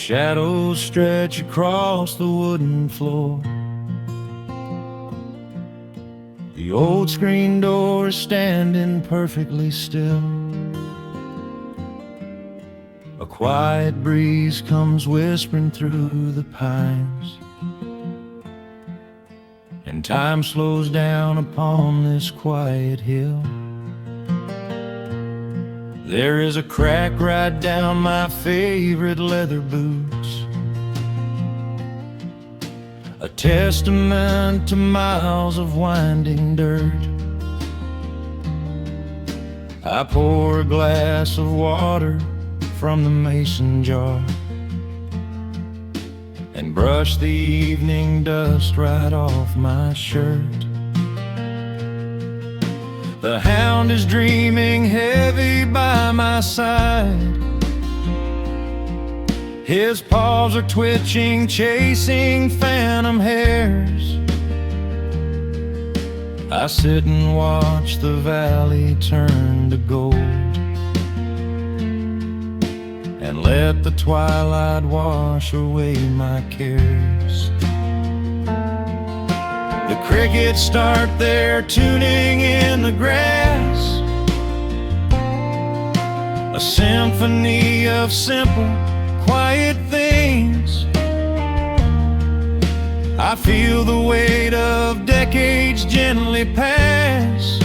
Shadows stretch across the wooden floor. The old screen door is standing perfectly still. A quiet breeze comes whispering through the pines, and time slows down upon this quiet hill. There is a crack right down my favorite leather boots, a testament to miles of winding dirt. I pour a glass of water from the mason jar and brush the evening dust right off my shirt. The hound is dreaming heavy by my side. His paws are twitching, chasing phantom hares. I sit and watch the valley turn to gold, and let the twilight wash away my cares. The crickets start their tuning in the grass, a symphony of simple, quiet things. I feel the weight of decades gently pass,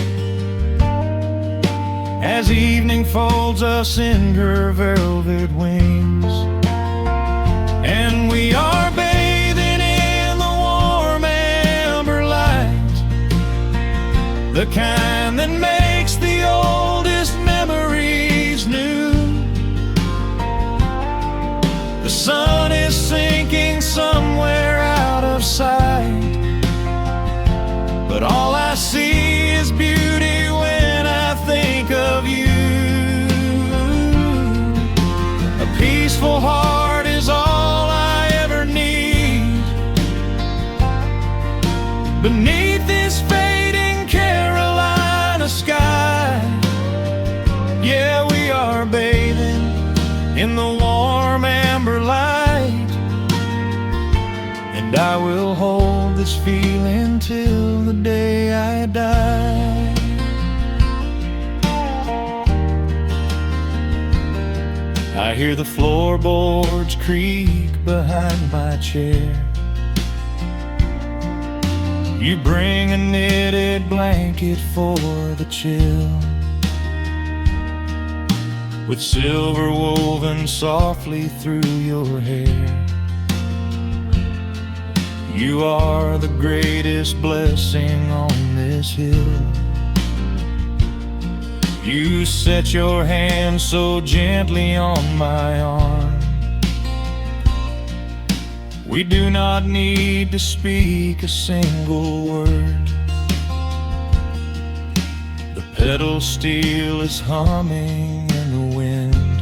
as evening folds us in her velvet wings. And we are bathing in the warm amber light, the kind that makes the oldest memories new. The sun is sinking somewhere out of sight, but all I see is beauty when I think of you. A peaceful heart is all I ever need. Beneath this fading Carolina sky, yeah, we are bathing in the warm amber light, and I will hold this feeling till the day I die. I hear the floorboards creak behind my chair. You bring a knitted blanket for the chill, with silver woven softly through your hair. You are the greatest blessing on this hill. You set your hand so gently on my arm. We do not need to speak a single word. The pedal steel is humming in the wind,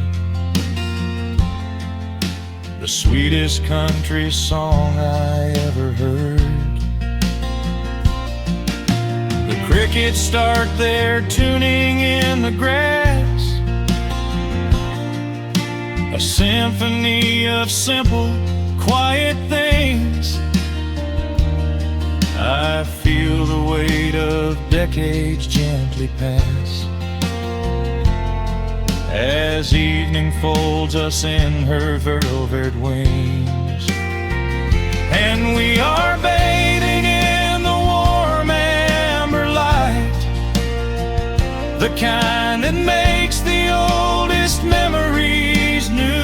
the sweetest country song I ever heard. The crickets start their tuning in the grass, a symphony of simple, quiet things. I feel the weight of decades gently pass, as evening folds us in her velvet wings. And we are bathing in the warm amber light, the kind that makes the oldest memories new.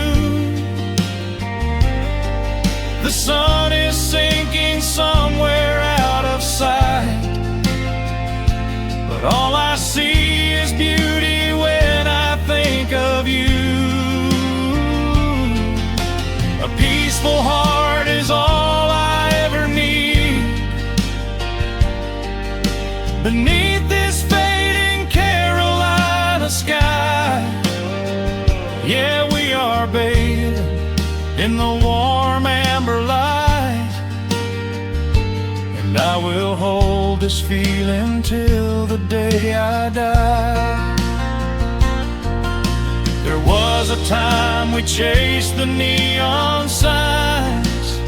The sun is sinking somewhere out of sight, but all I see is beauty when I think of you. A peaceful heart is all I ever need. Beneath this fading Carolina sky, yeah, we are bathing in the warm amber light, and I will hold this feeling till the day I die. There was was a time we chased the neon signs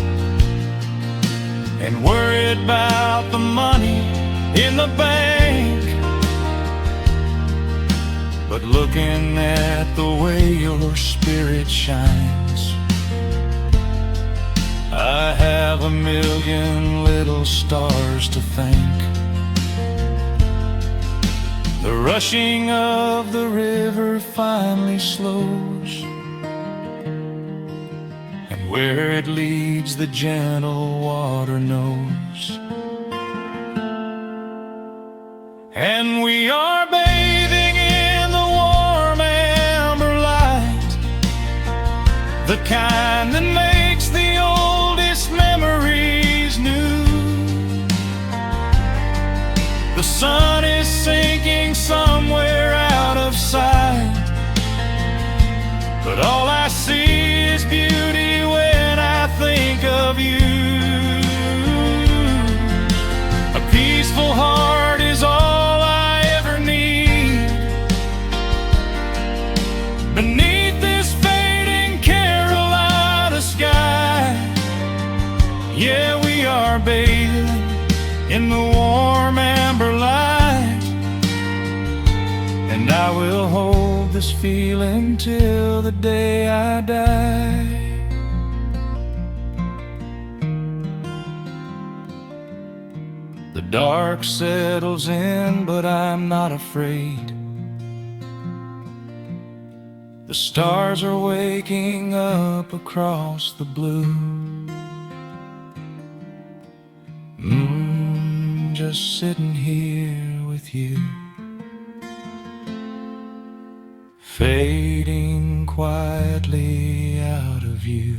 and worried about the money in the bank. But looking at the way your spirit shines, I have a million little stars to thank. The rushing of the river finally slows, and where it leads the gentle water knows. And we are bathing in the warm amber light, the kind that makes the oldest memories new. The sun is sinking somewhere out of sight, but all I see is beauty when I think of you. A peaceful heart is all I ever need. Beneath this fading Carolina sky, yeah, we are bathing in the warm amber light, and I will hold this feeling till the day I die. The dark settles in, but I'm not afraid. The stars are waking up across the blue. Just sitting here with you, fading quietly out of view.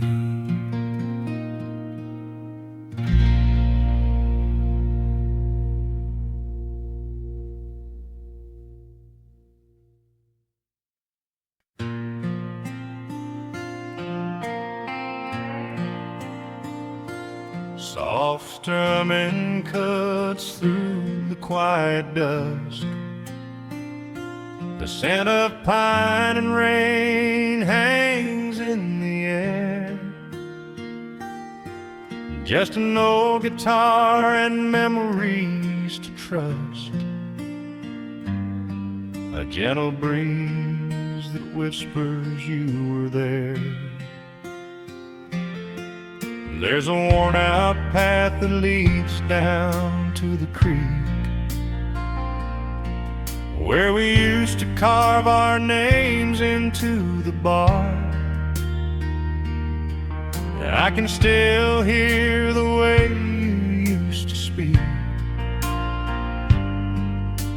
Soft drumming cuts through the quiet dusk. The scent of pine and rain hangs in the air. Just an old guitar and memories to trust. A gentle breeze that whispers you were there. There's a worn-out path that leads down to the creek, where we used to carve our names into the bark. I can still hear the way you used to speak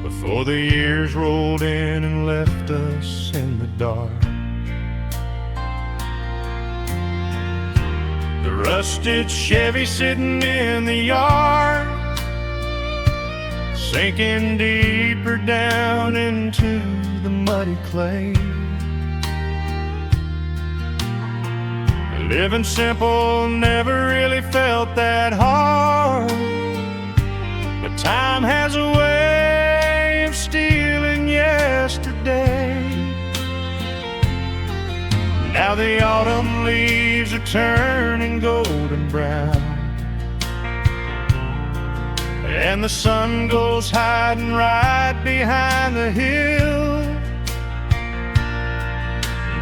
before the years rolled in and left us in the dark. The rusted Chevy sitting in the yard, sinking deeper down into the muddy clay. Living simple never really felt that hard, but time has a way of stealing yesterday. Now the autumn leaves are turning golden brown, and the sun goes hiding right behind the hill.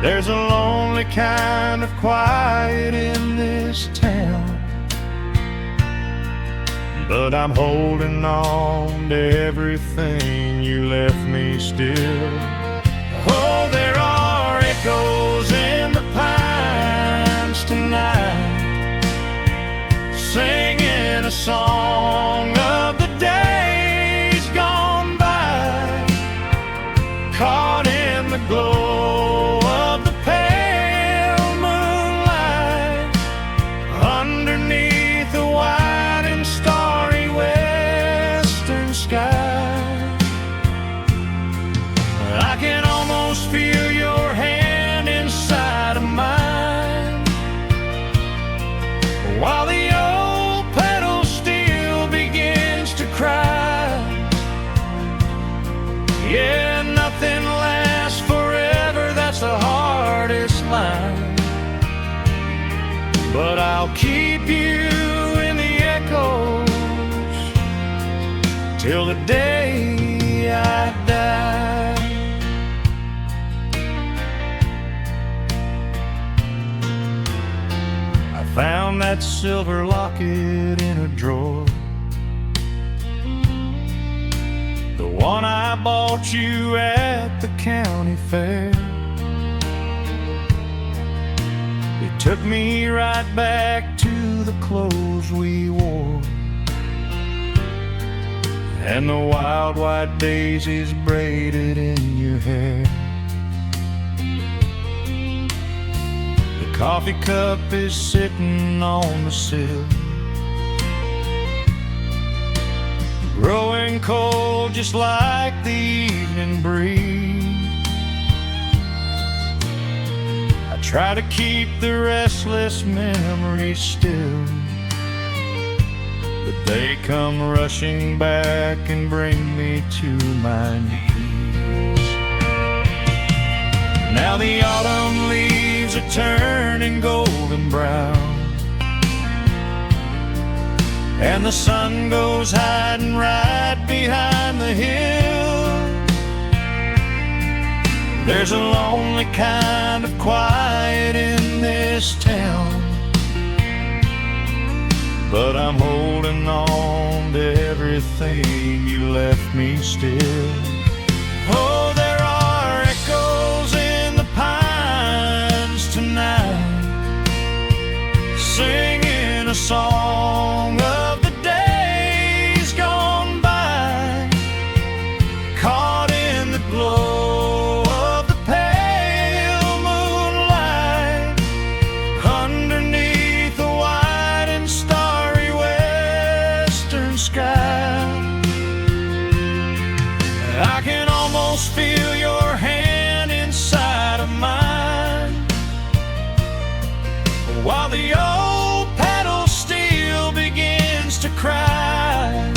There's a lonely kind of quiet in this town, but I'm holding on to everything you left me still. Oh, there are echoes in the pines tonight, singing a song of the days gone by, caught in the glow of the pale moonlight, underneath the wide and starry western sky. I can almost feel your hand inside of mine, while the old pedals still keep you in the echoes till the day I die. I found that silver locket in a drawer, the one I bought you at the county fair. It took me right back to the clothes we wore and the wild white daisies braided in your hair. The coffee cup is sitting on the sill, growing cold just like the evening breeze. I try to keep the restless memories still, but they come rushing back and bring me to my knees. Now the autumn leaves are turning golden brown, and the sun goes hiding right behind the hill. There's a lonely kind of quiet in this town, but I'm holding on to everything you left me still. Oh, there are echoes in the pines tonight, singing a song of the days gone by, caught in the glow of the pale moonlight, underneath the white and starry western sky. I can almost feel your hand inside of mine, while the old pedal steel begins to cry.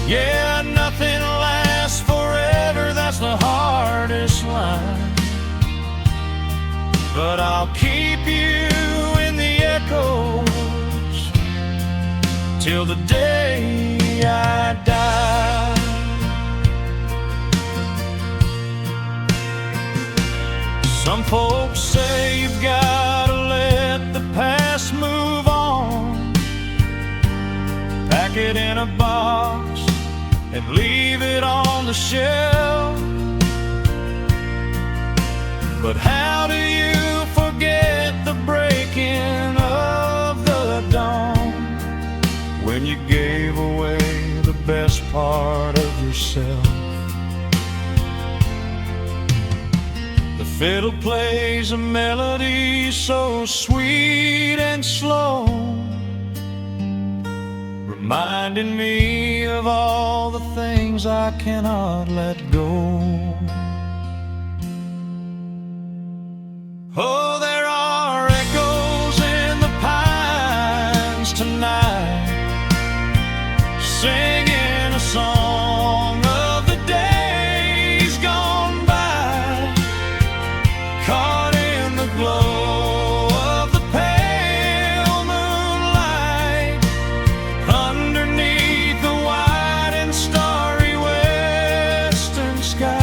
Yeah, nothing lasts forever, that's the hardest line, but I'll keep you in the echoes till the day I die. Some folks say you've gotta let the past move on, pack it in a box and leave it on the shelf. But how do you forget the breaking of the dawn, when you gave away the best part of yourself? The fiddle plays a melody so sweet and slow, reminding me of all the things I cannot let go. Oh, there are echoes in the pines tonight, singing a song of the days gone by, caught in the glow of the pale moonlight, underneath the white and starry western sky.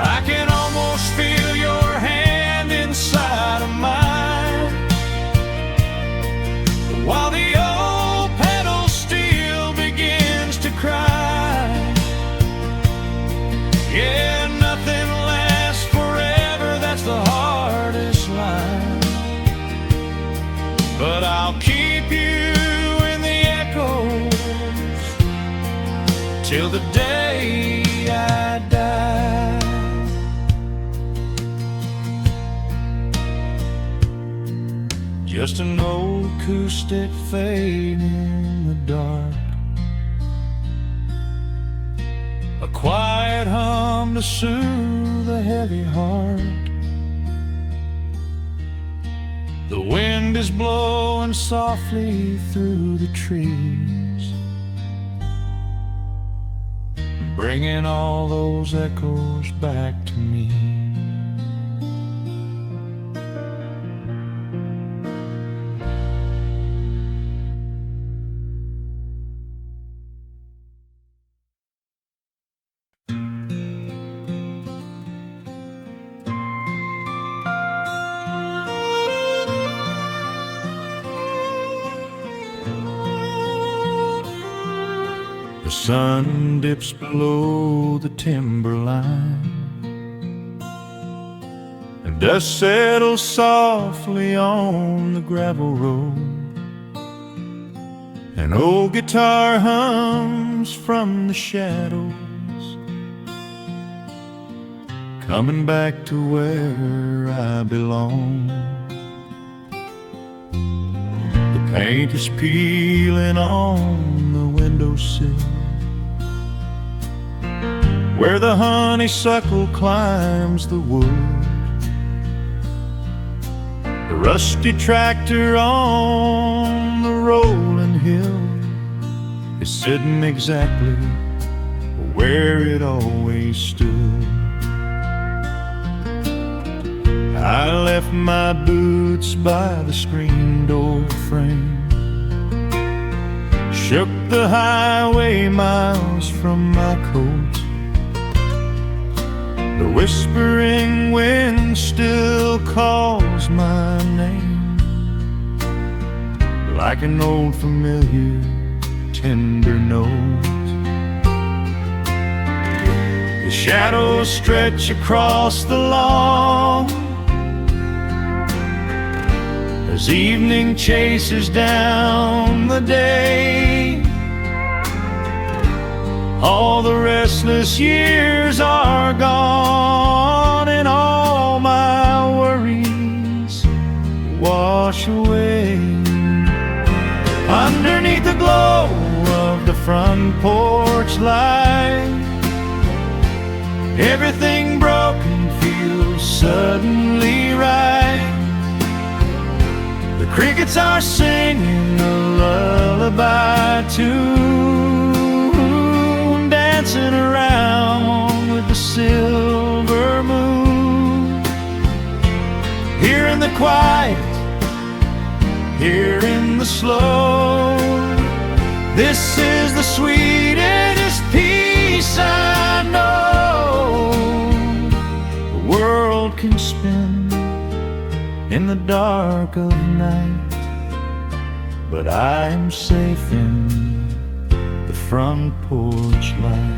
I can almost feel your hand inside of mine, while the old pedal steel begins to cry. Yeah, nothing lasts forever, that's the hardest line, but I'll keep you in the echoes till the day I die. Just an old acoustic fading in the dark, a quiet hum to soothe a heavy heart. The wind is blowing softly through the trees, bringing all those echoes back to me. sun dips below the timberline, and dust settles softly on the gravel road. An old guitar hums from the shadows, coming back to where I belong. The paint is peeling on the windowsill, where the honeysuckle climbs the wood. The rusty tractor on the rolling hill is sitting exactly where it always stood. I left my boots by the screen door frame, shook the highway miles from my coat. The whispering wind still calls my name, like an old familiar tender note. The shadows stretch across the lawn as evening chases down the day. All the restless years are gone, and all my worries wash away. Underneath the glow of the front porch light, everything broken feels suddenly right. The crickets are singing a lullaby tune, dancing around with the silver moon. Here in the quiet, here in the slow, this is the sweetest peace I know. The world can spin in the dark of night, but I am safe in the front porch light.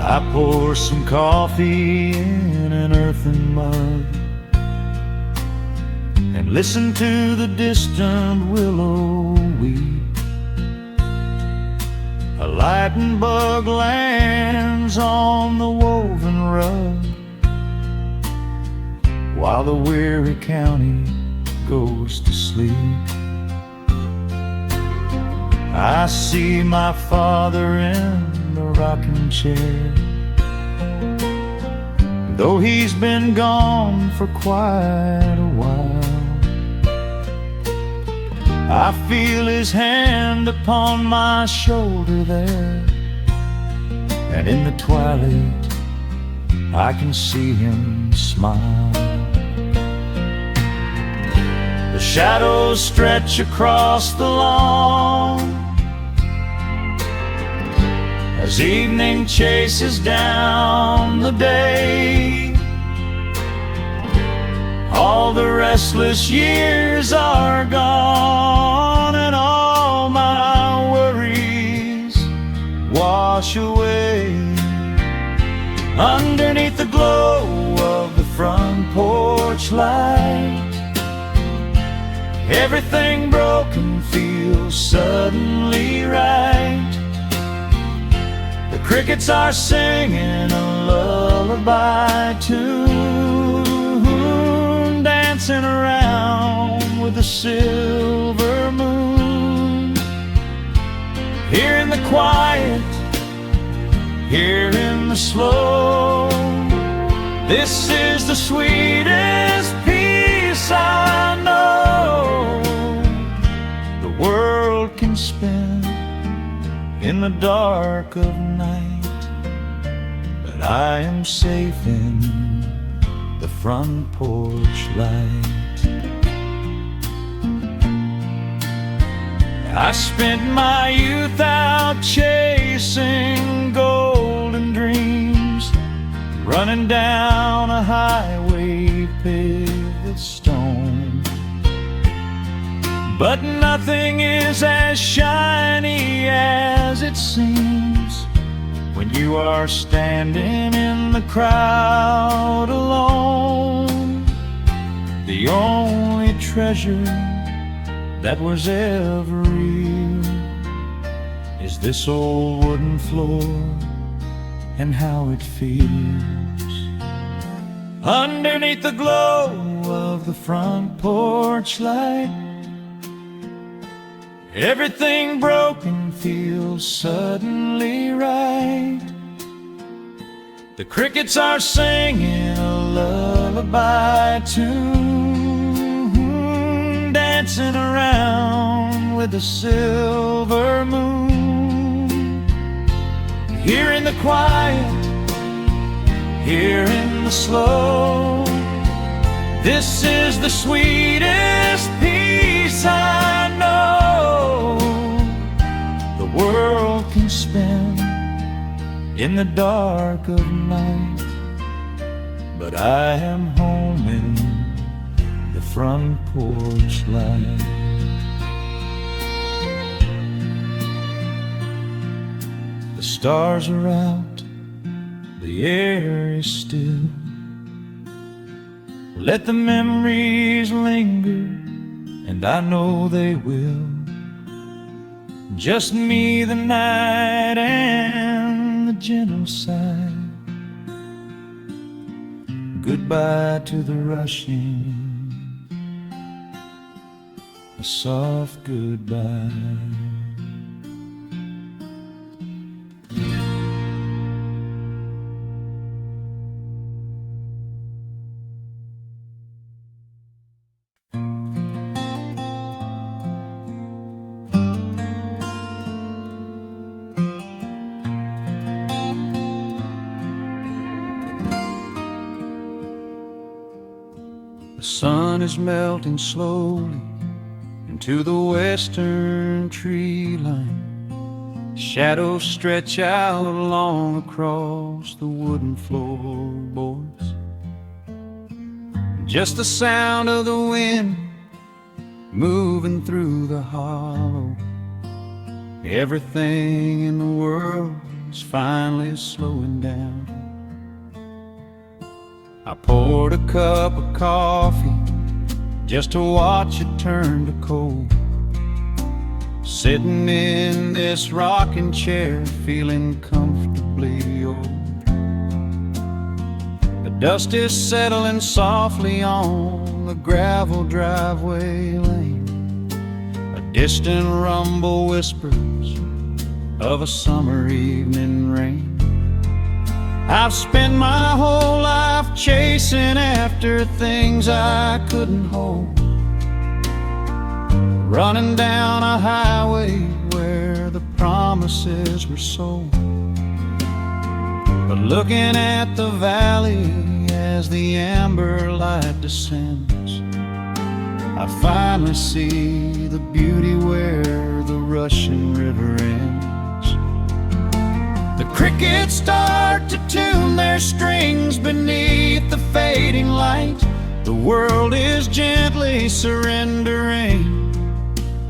I pour some coffee in an earthen mug and listen to the distant willow weep. A lightning bug lands on the woven rug, while the weary county goes to sleep. I see my father in the rocking chair, though he's been gone for quite a while. I feel his hand upon my shoulder there, and in the twilight I can see him smile. The shadows stretch across the lawn as evening chases down the day. All the restless years are gone, and all my worries wash away. Underneath the glow of the front porch light, everything broken feels suddenly right. The crickets are singing a lullaby tune, dancing around with the silver moon. Here in the quiet, here in the slow, this is the sweetest peace I know. The world can spin in the dark of night, but I am safe in the front porch light. I spent my youth out chasing golden dreams, running down a highway paved with stone. but nothing is as shiny as it seems when you are standing in the crowd alone. The only treasure that was ever real is this old wooden floor and how it feels. Underneath the glow of the front porch light, everything broken feels suddenly right. The crickets are singing a lullaby tune, dancing around with the silver moon. Here in the quiet, here in the slow, this is the sweetest peace I know the world can spend in the dark of night. But I am home in the front porch light. The stars are out, the air is still. Let the memories linger, and I know they will. Just me, the night, and the gentle sigh. Goodbye to the rushing, a soft goodbye. The sun is melting slowly into the western tree line. Shadows stretch out long across the wooden floorboards. Just the sound of the wind moving through the hollow. Everything in the world is finally slowing down. I poured a cup of coffee just to watch it turn to cold. Sitting in this rocking chair, feeling comfortably old. The dust is settling softly on the gravel driveway lane. A distant rumble whispers of a summer evening rain. I've spent my whole life chasing after things I couldn't hold, running down a highway where the promises were sold. But looking at the valley as the amber light descends, I finally see the beauty where the rushing river ends. The crickets start to tune their strings beneath the fading light. The world is gently surrendering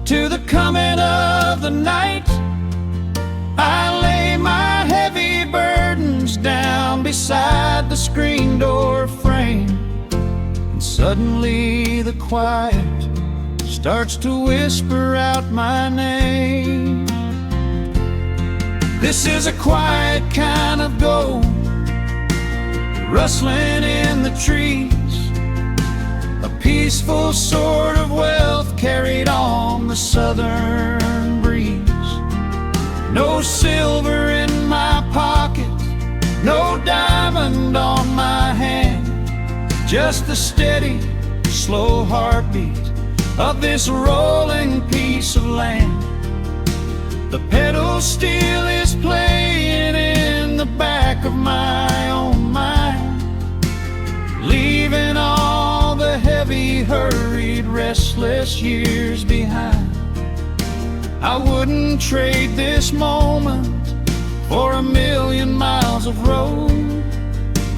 to the coming of the night. I lay my heavy burdens down beside the screen door frame, and suddenly the quiet starts to whisper out my name. This is a quiet kind of gold, rustling in the trees, a peaceful sort of wealth carried on the southern breeze. No silver in my pocket, no diamond on my hand, just the steady, slow heartbeat of this rolling piece of land. The pedal steel is playing in the back of my own mind, leaving all the heavy, hurried, restless years behind. I wouldn't trade this moment for 1,000,000 miles of road.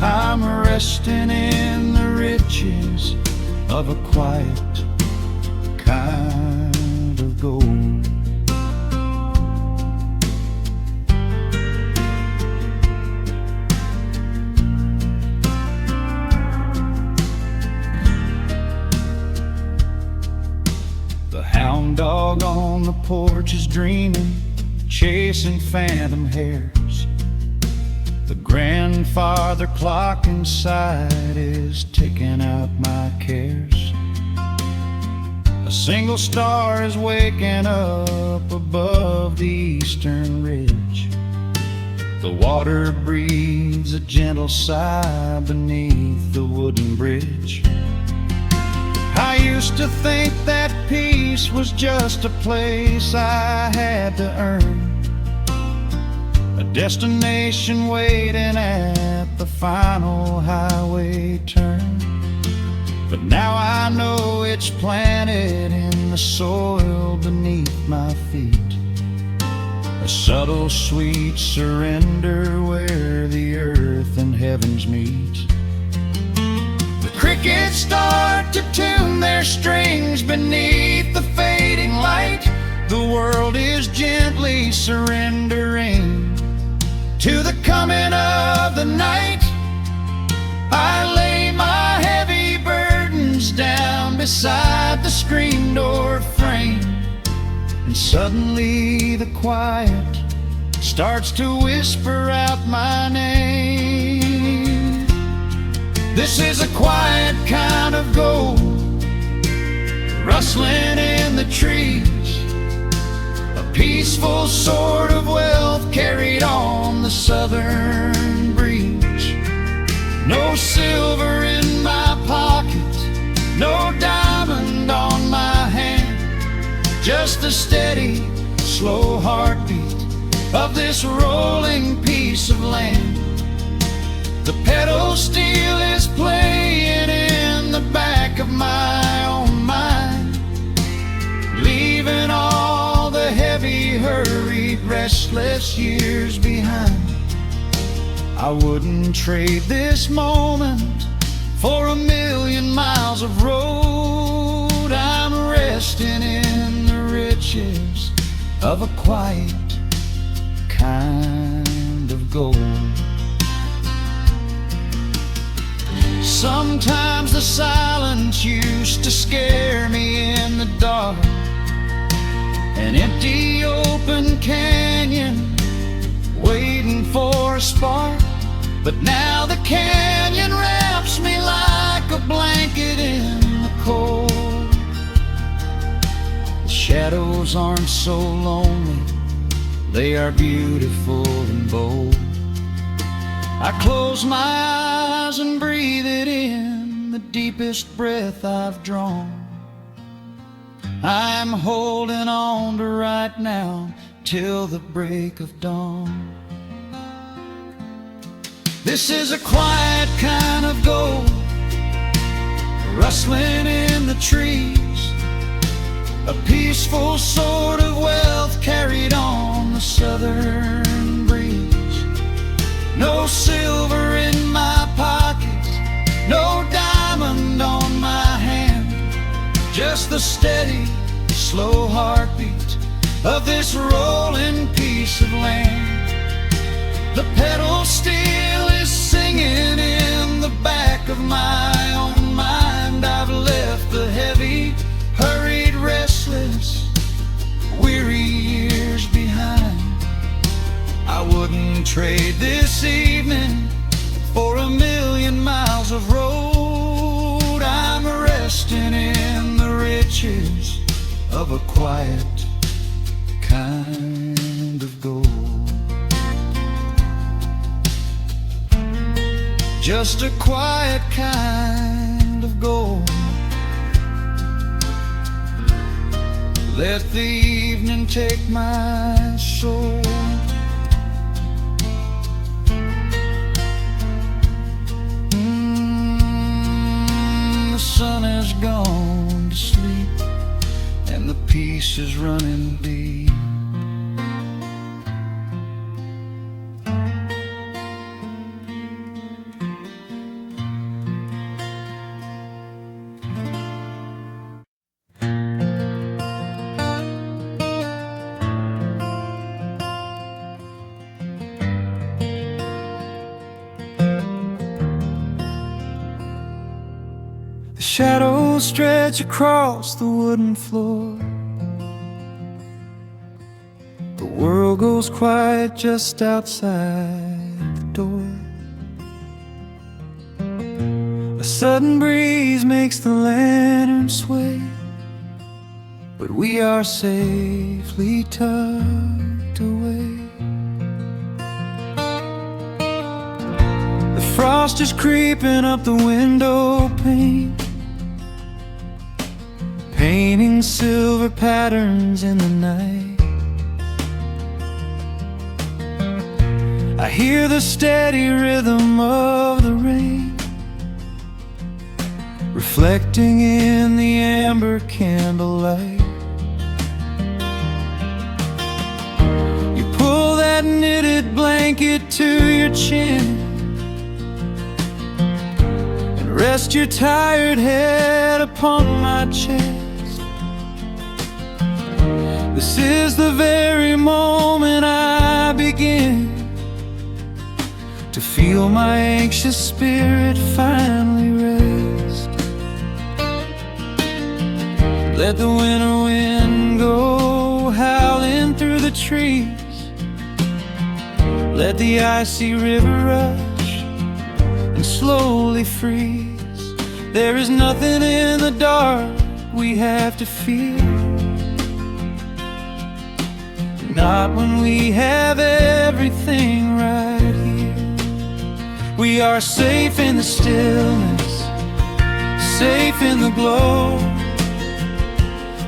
I'm resting in the riches of a quiet kind on the porch is dreaming, chasing phantom hares. The grandfather clock inside is ticking out my cares. A single star is waking up above the eastern ridge. The water breathes a gentle sigh beneath the wooden bridge. I used to think that peace was just a place I had to earn, a destination waiting at the final highway turn. But now I know it's planted in the soil beneath my feet, a subtle sweet surrender where the earth and heavens meet. The crickets start to tune their strings beneath the fading light. The world is gently surrendering to the coming of the night. I lay my heavy burdens down beside the screen door frame, and suddenly the quiet starts to whisper out my name. This is a quiet kind of gold, rustling in the trees, a peaceful sort of wealth carried on the southern breeze. No silver in my pocket, no diamond on my hand, just the steady, slow heartbeat of this rolling piece of land. The pedal steel is playing in the back of my own mind, leaving all the heavy, hurried, restless years behind. I wouldn't trade this moment for 1,000,000 miles of road. I'm resting in the riches of a quiet kind of gold. Sometimes the silence used to scare me in the dark, an empty open canyon waiting for a spark. But now the canyon wraps me like a blanket in the cold. The shadows aren't so lonely, they are beautiful and bold. I close my eyes and breathe it in, the deepest breath I've drawn. I'm holding on to right now till the break of dawn. This is a quiet kind of gold, rustling in the trees, a peaceful sort of wealth carried on the southern breeze. No silver in my pocket, no diamond on my hand, just the steady, slow heartbeat of this rolling piece of land. The pedal steel is singing in the back of my own mind. I've left the heavy, hurried, restless, weary years behind. I wouldn't trade this evening for 1,000,000 miles of road. I'm resting in the riches of a quiet kind of gold. Just a quiet kind of gold. Let the evening take my soul. The sun has gone to sleep and the peace is running deep. Shadows stretch across the wooden floor. world goes quiet just outside the door. A sudden breeze makes the lantern sway, but we are safely tucked away. The frost is creeping up the window pane, painting silver patterns in the night. I hear the steady rhythm of the rain, reflecting in the amber candlelight. You pull that knitted blanket to your chin and rest your tired head upon my chest. This is the very moment I begin to feel my anxious spirit finally rest. Let the winter wind go howling through the trees. Let the icy river rush and slowly freeze. There is nothing in the dark we have to fear, not when we have everything right here. We are safe in the stillness, safe in the glow,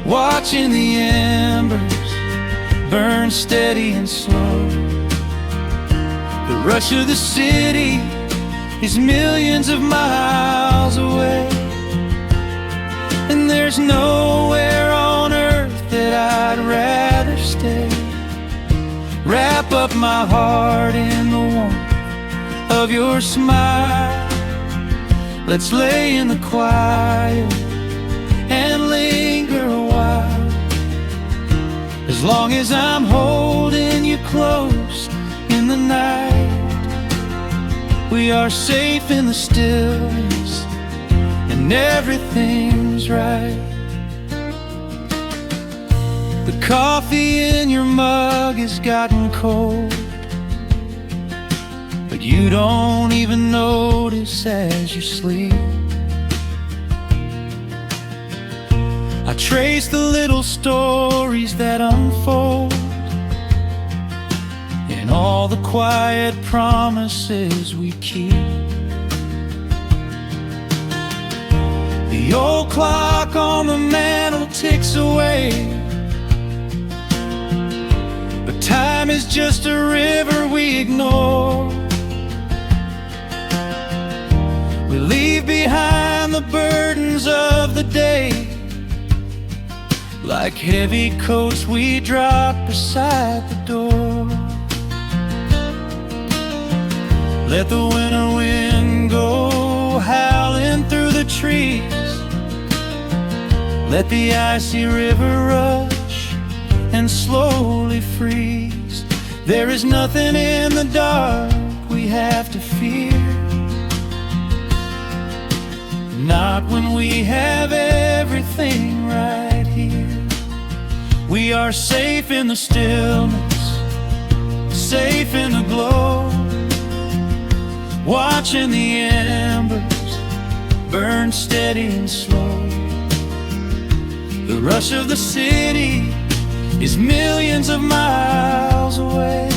watching the embers burn steady and slow. The rush of the city is millions of miles away, and there's nowhere on earth that I'd rather stay. Wrap up my heart in the warmth of your smile. Let's lay in the quiet and linger a while. As long as I'm holding you close in the night, we are safe in the stillness and everything's right. The coffee in your mug has gotten cold, but you don't even notice as you sleep. I trace the little stories that unfold in all the quiet promises we keep. The old clock on the mantle ticks away, but time is just a river we ignore. We leave behind the burdens of the day, like heavy coats we drop beside the door. Let the winter wind go howling through the trees. Let the icy river rush and slowly freeze. There is nothing in the dark we have to fear, not when we have everything right here. We are safe in the stillness, safe in the glow, watching the embers burn steady and slow. The rush of the city is millions of miles away,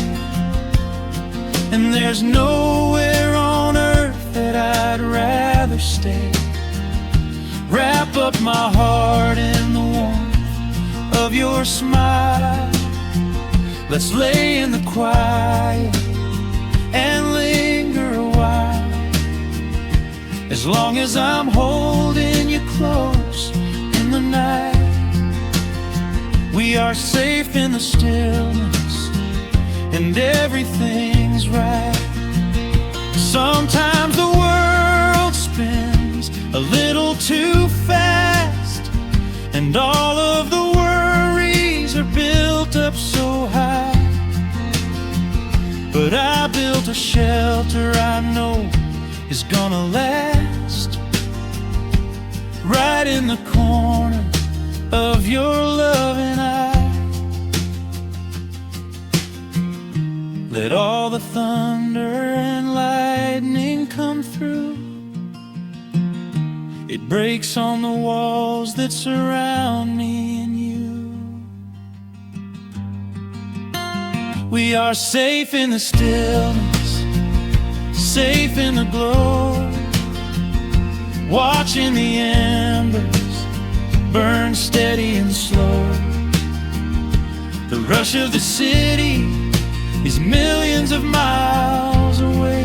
and there's nowhere on earth that I'd rather stay. Wrap up my heart in the warmth of your smile. Let's lay in the quiet and linger a while. As long as I'm holding you close in the night, we are safe in the stillness and everything's right. Sometimes the world spins a little too fast, and all of the worries are built up so high. But I built a shelter I know is gonna last, right in the corner of your loving eye. Let all the thunder and lightning come through. It breaks on the walls that surround me and you. We are safe in the stillness, safe in the glow, watching the embers burn steady and slow. The rush of the city is millions of miles away,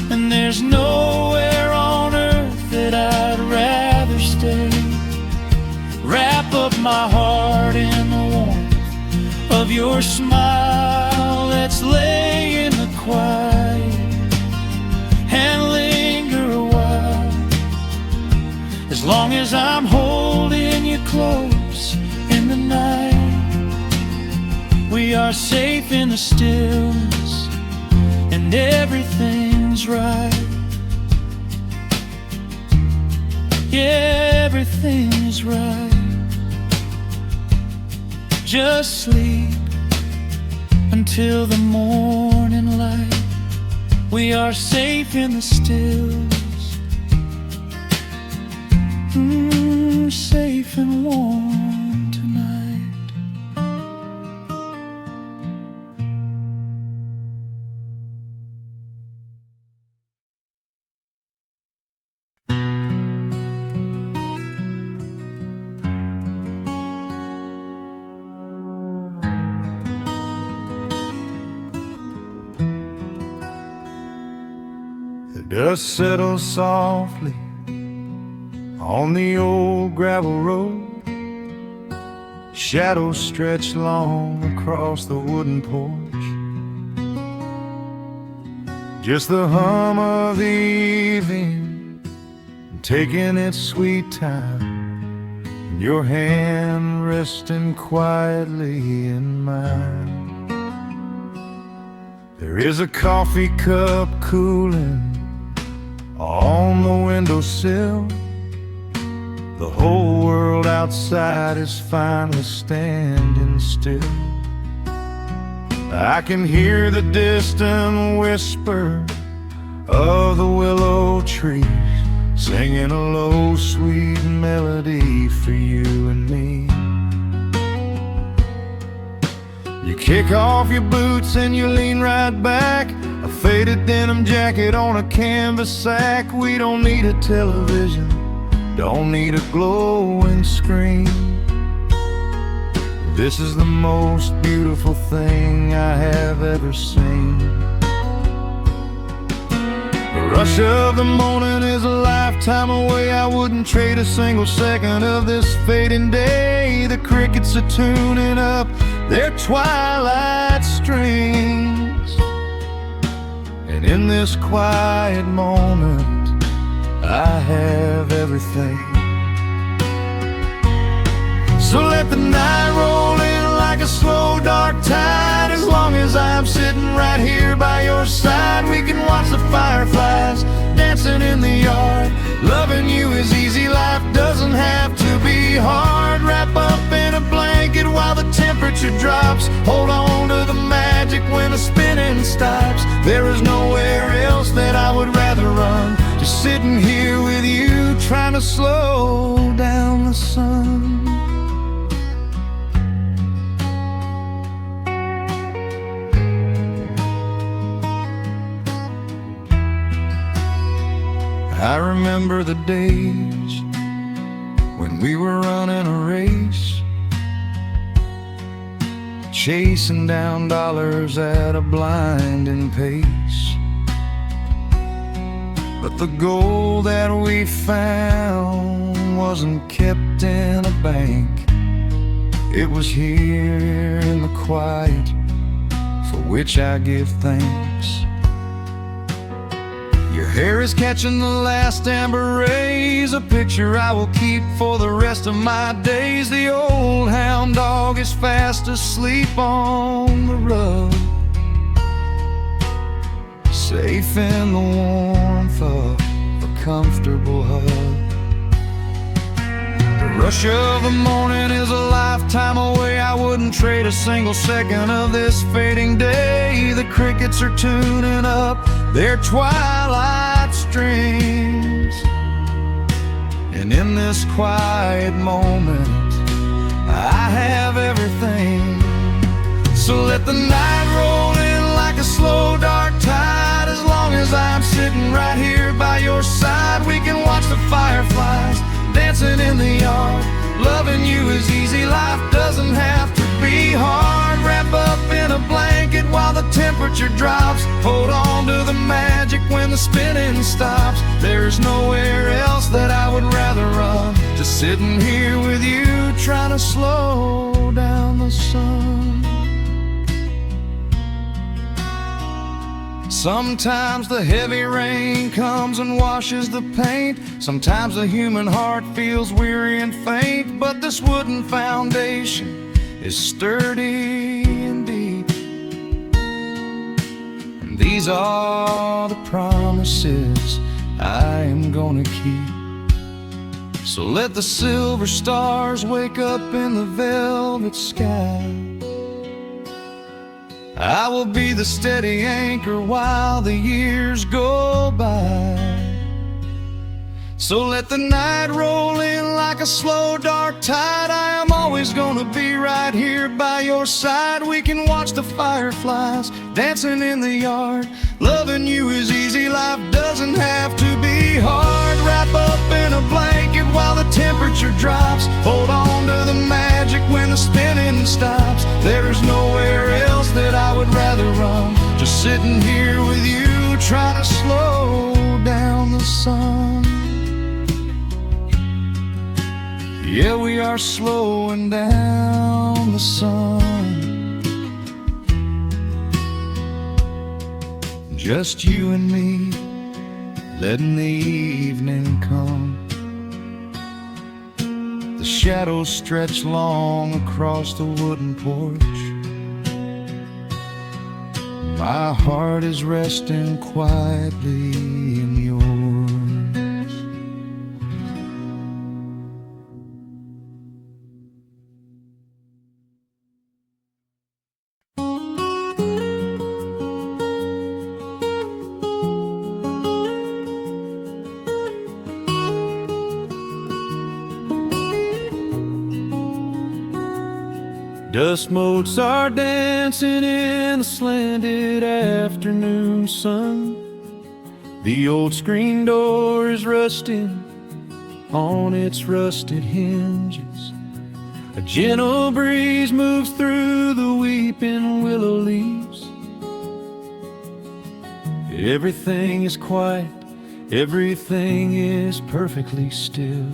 and there's nowhere on earth that I'd rather stay. Wrap up my heart in the warmth of your smile. Let's lay in the quiet and linger a while. As long as I'm holding you close in the night, we are safe in the stillness, and everything's right. Yeah, everything is right. Just sleep until the morning light. We are safe in the stillness, safe and warm tonight. The dust settles softly on the old gravel road. Shadows stretch long across the wooden porch. Just the hum of the evening taking its sweet time, and your hand resting quietly in mine. There is a coffee cup cooling on the windowsill. The whole world outside is finally standing still. I can hear the distant whisper of the willow trees singing a low, sweet melody for you and me. You kick off your boots and you lean right back, a faded denim jacket on a canvas sack. We don't need a television, don't need a glowing screen. This is the most beautiful thing I have ever seen. The rush of the morning is a lifetime away. I wouldn't trade a single second of this fading day. The crickets are tuning up their twilight strings, and in this quiet moment I have everything. So let the night roll in like a slow dark tide. As long as I'm sitting right here by your side, we can watch the fireflies dancing in the yard. Loving you is easy, life doesn't have to be hard. Wrap up in a blanket while the temperature drops. Hold on to the magic when the spinning stops. There is nowhere else that I would rather run, just sitting here with you, trying to slow down the sun. I remember the days when we were running a race, chasing down dollars at a blinding pace. But the gold that we found wasn't kept in a bank. It was here in the quiet, for which I give thanks. Your hair is catching the last amber rays, a picture I will keep for the rest of my days. The old hound dog is fast asleep on the rug, safe in the warmth of a comfortable hug. The Rush of the morning is a lifetime away. I wouldn't trade a single second of this fading day. The crickets are tuning up their twilight strings, and in this quiet moment I have everything. So let the night roll in like a slow dark tide. As long as I'm sitting right here by your side, we can watch the fireflies dancing in the yard. Loving you is easy, life doesn't have to be hard. Wrap up in a blanket while the temperature drops. Hold on to the magic when the spinning stops. There's nowhere else that I would rather run. Just sitting here with you, trying to slow down the sun. Sometimes the heavy rain comes and washes the paint. Sometimes the human heart feels weary and faint. But this wooden foundation is sturdy and deep, and these are the promises I am gonna keep. So let the silver stars wake up in the velvet sky. I will be the steady anchor while the years go by. So let the night roll in like a slow dark tide. I am always gonna be right here by your side. We can watch the fireflies dancing in the yard. Loving you is easy, life doesn't have to be hard. Wrap up in a blanket while the temperature drops. Hold on to the magic when the spinning stops. There's nowhere else that I would rather run. Just sitting here with you, trying to slow down the sun. Yeah, we are slowing down the sun. Just you and me, letting the evening come. The shadows stretch long across the wooden porch. My heart is resting quietly in yours. Dust motes are dancing in the slanted afternoon sun. The old screen door is rusting on its rusted hinges. A gentle breeze moves through the weeping willow leaves. Everything is quiet, everything is perfectly still.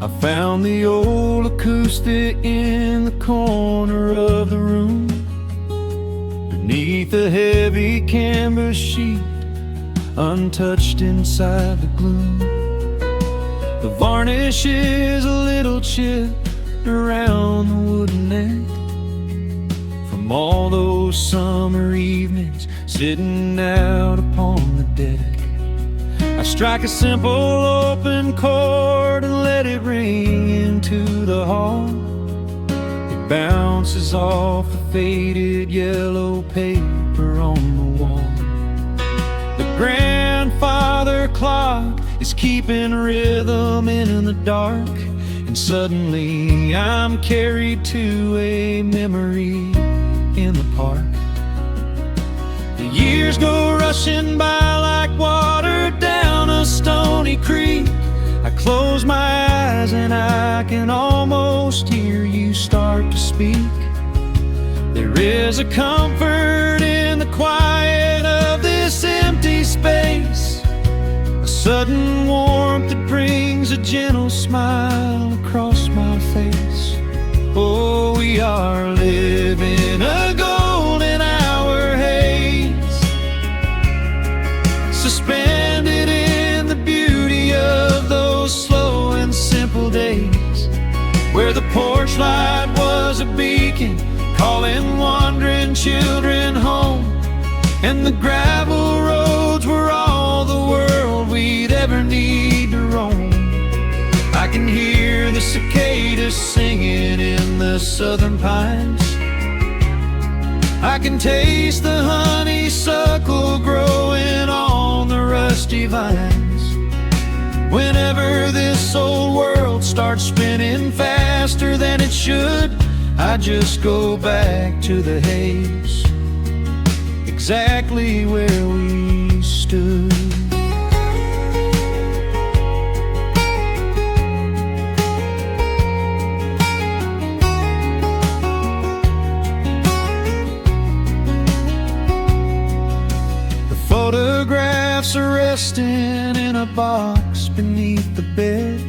I found the old acoustic in the corner of the room, beneath a heavy canvas sheet, untouched inside the gloom. The varnish is a little chipped around the wooden neck, from all those summer evenings sitting out upon the deck. I strike a simple open chord and let it ring into the hall. It bounces off the faded yellow paper on the wall. The grandfather clock is keeping rhythm in the dark, and suddenly I'm carried to a memory in the park. The years go rushing by like water down a stony creek. I close my eyes and I can almost hear you start to speak. There is a comfort in the quiet of this empty space, a sudden warmth that brings a gentle smile across my face. Oh, we are living a golden hour haze, suspended in the beauty of those slow and simple days, where the porch light was a beacon calling wandering children home, and the gravel roads were all the cicadas singing in the southern pines. I can taste the honeysuckle growing on the rusty vines. Whenever this old world starts spinning faster than it should, I just go back to the haze, exactly where we stood. Photographs are resting in a box beneath the bed,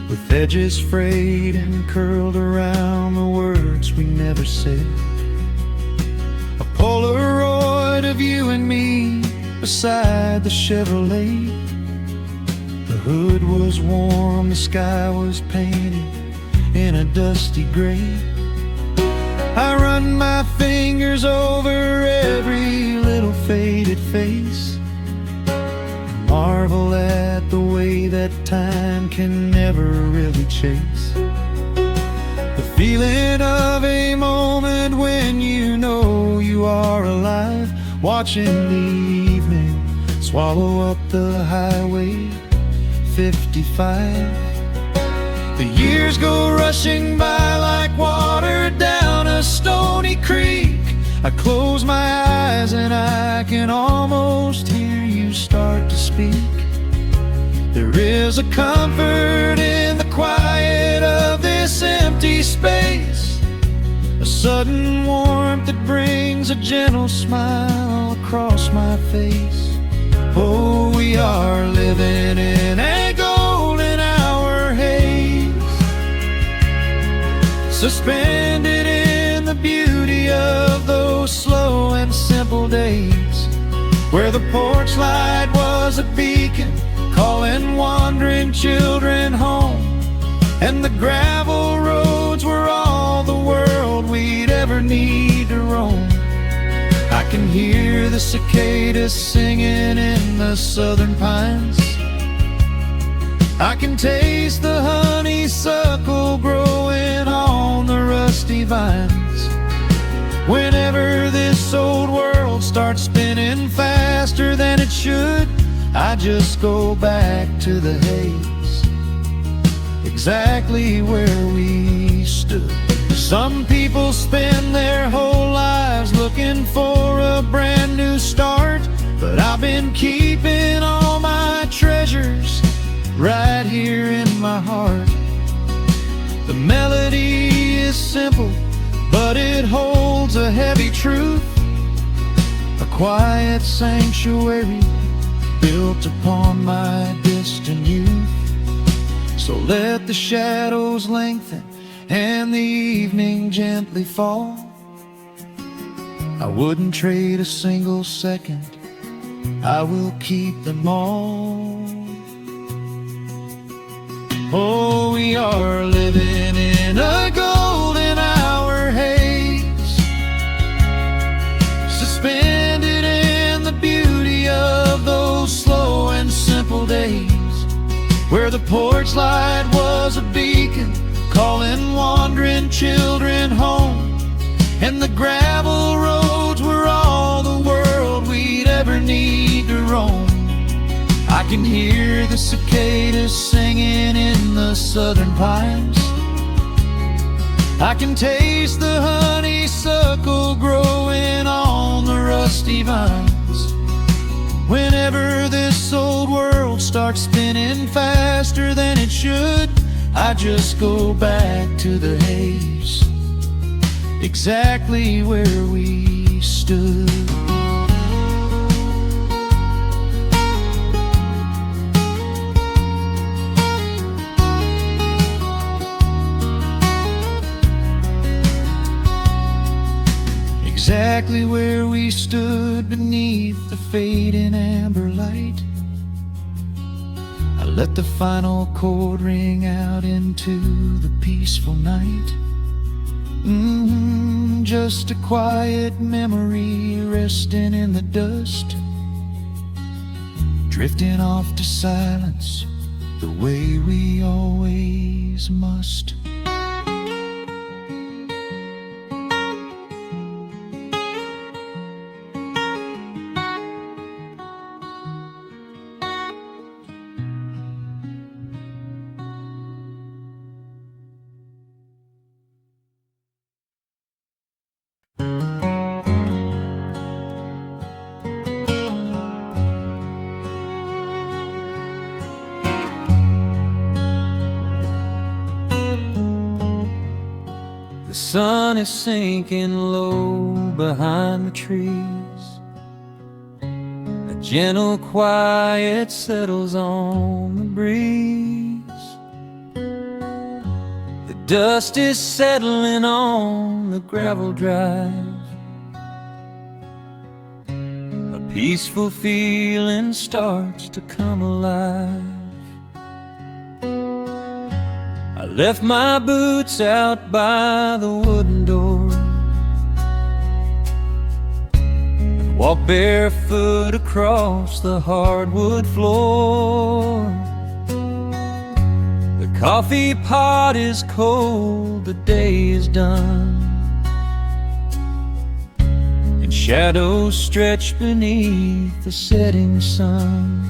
with edges frayed and curled around the words we never said. A Polaroid of you and me beside the Chevrolet. The hood was warm, the sky was painted in a dusty gray. I run my fingers over every little faded face, marvel at the way that time can never really chase. The feeling of a moment when you know you are alive, watching the evening swallow up the highway 55. The years go rushing by like water down a stony creek. I close my eyes and I can almost hear you start to speak. There is a comfort in the quiet of this empty space, a sudden warmth that brings a gentle smile across my face. Oh, we are living in a golden hour haze, suspended in the beauty of those slow and simple days, where the porch light was a beacon calling wandering children home, and the gravel roads were all the world we'd ever need to roam. I can hear the cicadas singing in the southern pines. I can taste the honeysuckle growing on the rusty vines. Whenever this old world starts spinning faster than it should, I just go back to the haze, exactly where we stood. Some people spend their whole lives looking for a brand new start, but I've been keeping all my treasures right here in my heart. The melody is simple, but it holds a heavy truth, a quiet sanctuary built upon my distant youth. So let the shadows lengthen and the evening gently fall. I wouldn't trade a single second, I will keep them all. Oh, we are living in a golden hour haze, suspended in the beauty of those slow and simple days, where the porch light was a beacon calling wandering children home, and the gravel roads were all the world we'd ever need to roam. I can hear the cicadas singing in the southern pines. I can taste the honeysuckle growing on the rusty vines. Whenever this old world starts spinning faster than it should, I just go back to the haze, exactly where we stood. Exactly where we stood beneath the fading amber light. I let the final chord ring out into the peaceful night. Just a quiet memory resting in the dust, drifting off to silence the way we always must. The sun is sinking low behind the trees. A gentle quiet settles on the breeze. The dust is settling on the gravel drive. A peaceful feeling starts to come alive. I left my boots out by the wooden door and walked barefoot across the hardwood floor. The coffee pot is cold, the day is done, and shadows stretch beneath the setting sun.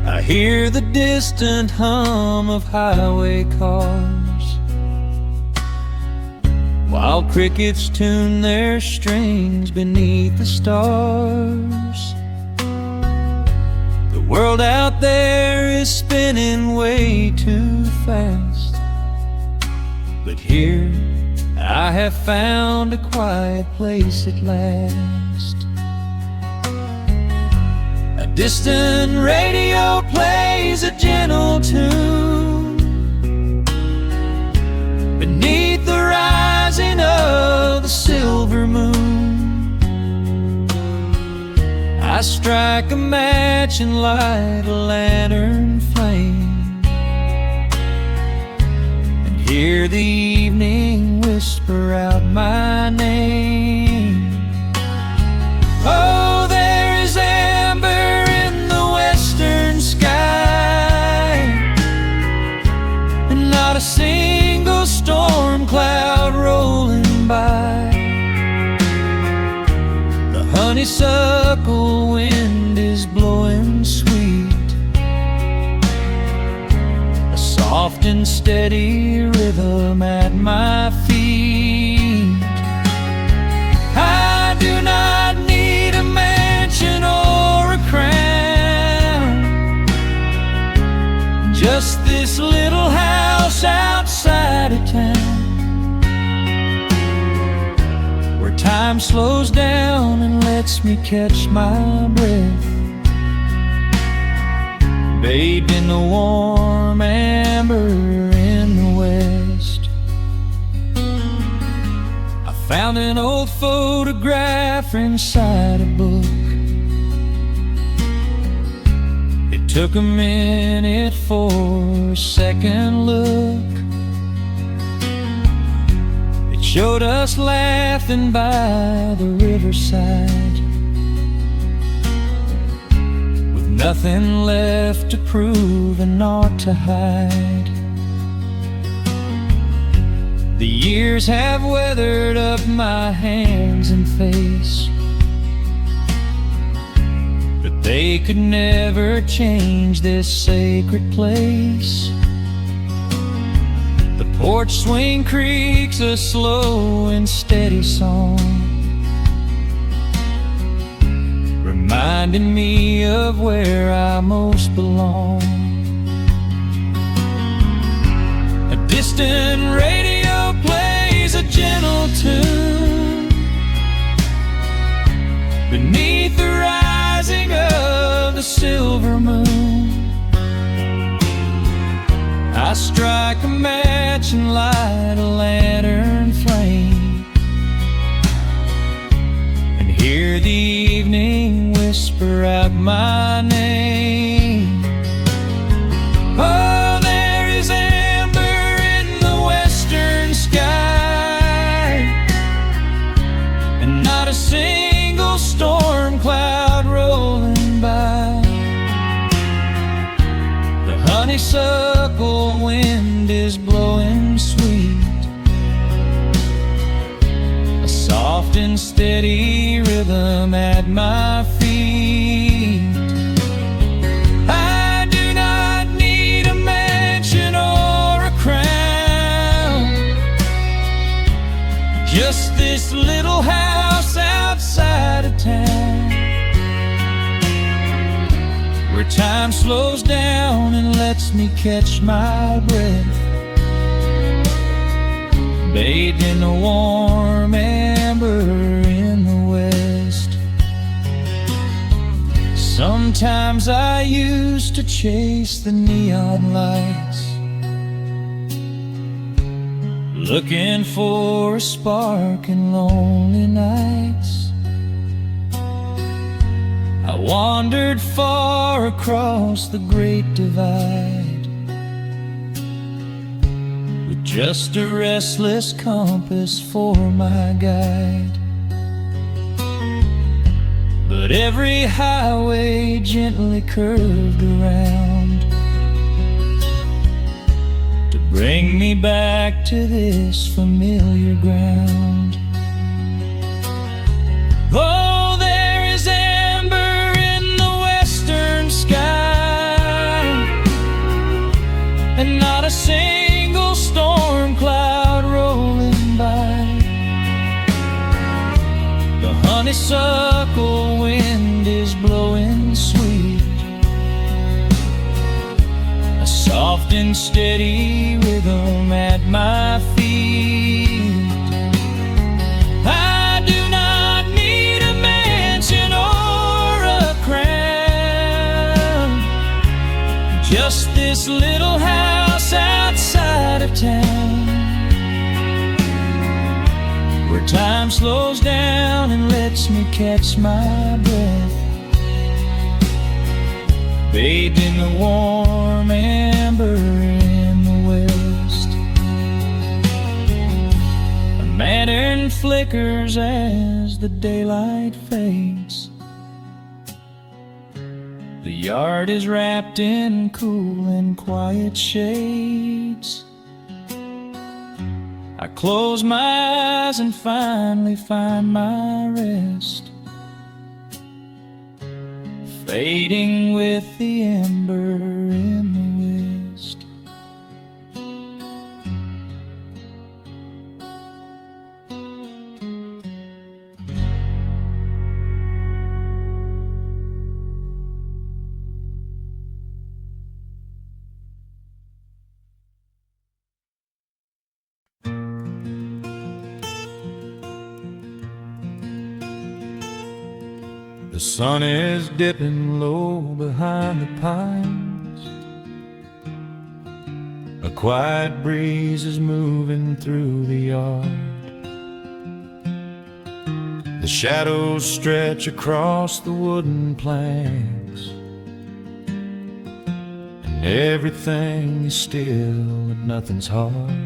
I hear the distant hum of highway cars, while crickets tune their strings beneath the stars. The world out there is spinning way too fast, but here I have found a quiet place at last. Distant radio plays a gentle tune beneath the rising of the silver moon. I strike a match and light a lantern flame, and hear the evening whisper out my name. Oh, there is amber a single storm cloud rolling by. The honeysuckle wind is blowing sweet, a soft and steady rhythm at my feet. I do not need a mansion or a crown, just this little house outside of town, where time slows down and lets me catch my breath, bathed in the warm amber in the west. I found an old photograph inside a book. Took a minute for a second look. It showed us laughing by the riverside, with nothing left to prove and naught to hide. The years have weathered up my hands and face, they could never change this sacred place. The porch swing creaks a slow and steady song, reminding me of where I most belong. A distant radio plays a gentle tune beneath the rising of the silver moon. I strike a match and light a lantern flame, and hear the evening whisper out my name. Oh, there is amber in the western sky, and not a single storm cloud rolling by. and steady rhythm at my feet. I do not need a mansion or a crown, just this little house outside of town, where time slows down and lets me catch my breath, bathed in the warm amber in the west. Sometimes I used to chase the neon lights, looking for a spark in lonely nights. I wandered far across the great divide, just a restless compass for my guide. But every highway gently curved around to bring me back to this familiar ground. Oh, there is amber in the western sky, and not a single storm cloud rolling by. The honeysuckle wind is blowing sweet, a soft and steady rhythm at my feet. I do not need a mansion or a crown, just this little house outside of town, where time slows down and lets me catch my breath, bathed in the warm amber in the west. A lantern flickers as the daylight fades. The yard is wrapped in cool and quiet shades. I close my eyes and finally find my rest, fading with the ember in the west. The sun is dipping low behind the pines. A quiet breeze is moving through the yard. The shadows stretch across the wooden planks, and everything is still and nothing's hard.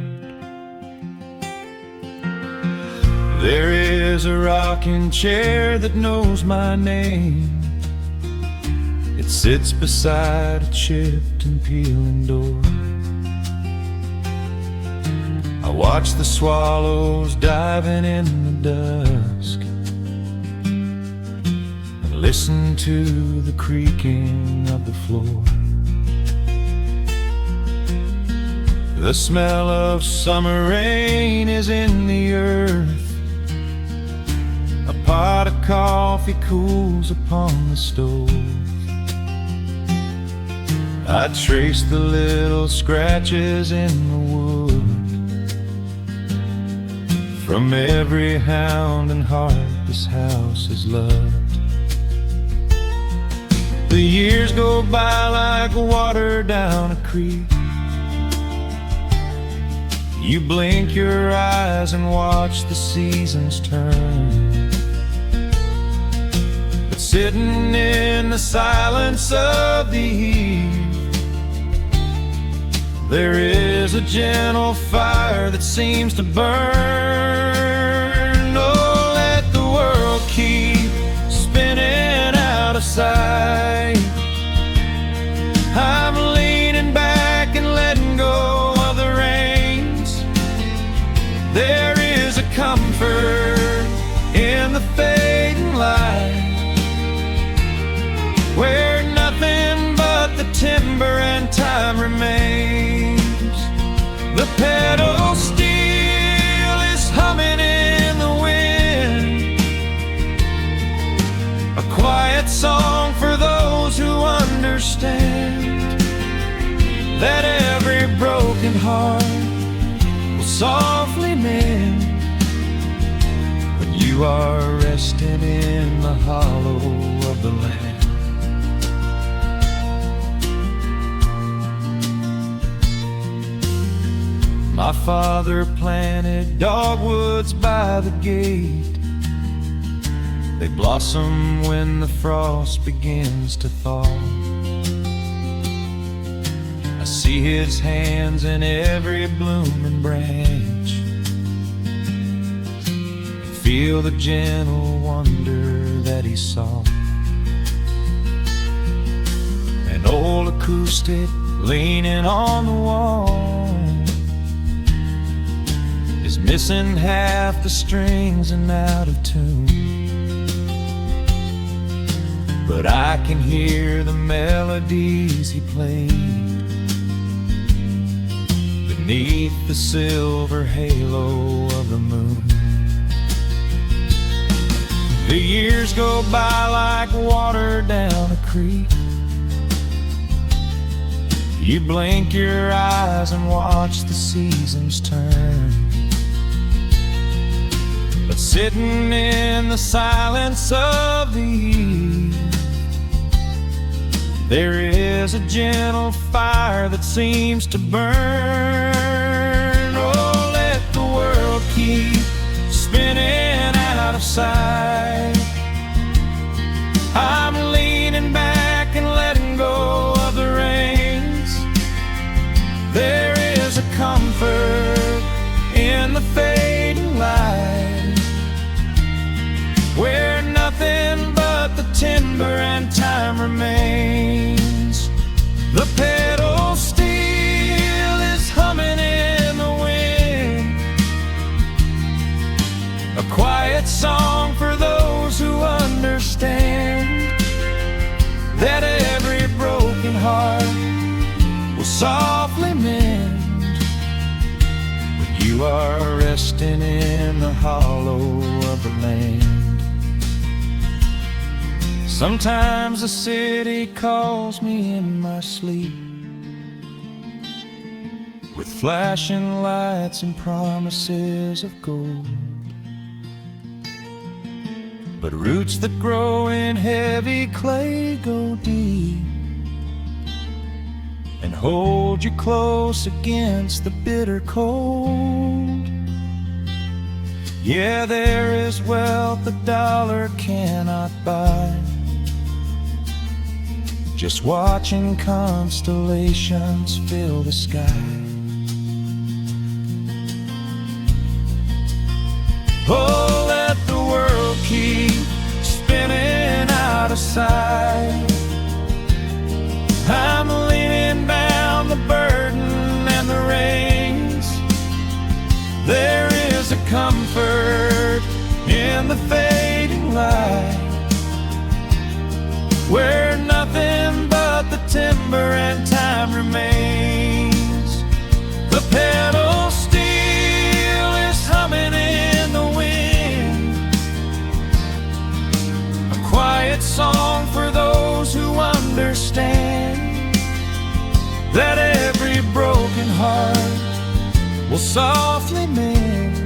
There is a rocking chair that knows my name. It sits beside a chipped and peeling door. I watch the swallows diving in the dusk and listen to the creaking of the floor. The smell of summer rain is in the earth. A pot of coffee cools upon the stove. I trace the little scratches in the wood from every hound and heart this house has loved. The years go by like water down a creek. You blink your eyes and watch the seasons turn. But sitting in the silence of the eve, there is a gentle fire that seems to burn. Oh, let the world keep spinning out of sight. I'm leaning back and letting go of the reins. There is a comfort in remains. The pedal steel is humming in the wind, a quiet song for those who understand that every broken heart will softly mend when you are resting in the hollow of the land. My father planted dogwoods by the gate. They blossom when the frost begins to thaw. I see his hands in every blooming branch, feel the gentle wonder that he saw. An old acoustic leaning on the wall is missing half the strings and out of tune, but I can hear the melodies he played beneath the silver halo of the moon. The years go by like water down a creek. You blink your eyes and watch the seasons turn, but sitting in the silence of the eve, there is a gentle fire that seems to burn. Oh, let the world keep spinning out of sight. I'm leaning back and letting go of the reins. There is a comfort in the fading light, where nothing but the timber and time remains. The pedal steel is humming in the wind, a quiet song for those who understand that every broken heart will softly mend when you are resting in the hollow of the land. Sometimes the city calls me in my sleep, with flashing lights and promises of gold, but roots that grow in heavy clay go deep and hold you close against the bitter cold. Yeah, there is wealth a dollar cannot buy, just watching constellations fill the sky. Oh, let the world keep spinning out of sight. I'm leaning down the burden and the reins. There is a comfort in the fading light, where nothing but the timber and time remains. The pedal steel is humming in the wind, a quiet song for those who understand that every broken heart will softly mend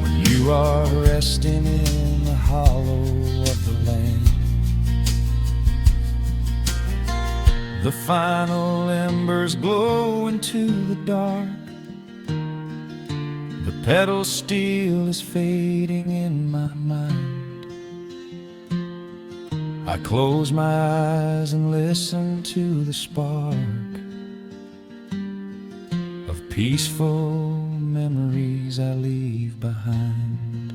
when you are resting in the hollow of the land. The final embers glow into the dark. The pedal steel is fading in my mind. I close my eyes and listen to the spark of peaceful memories I leave behind.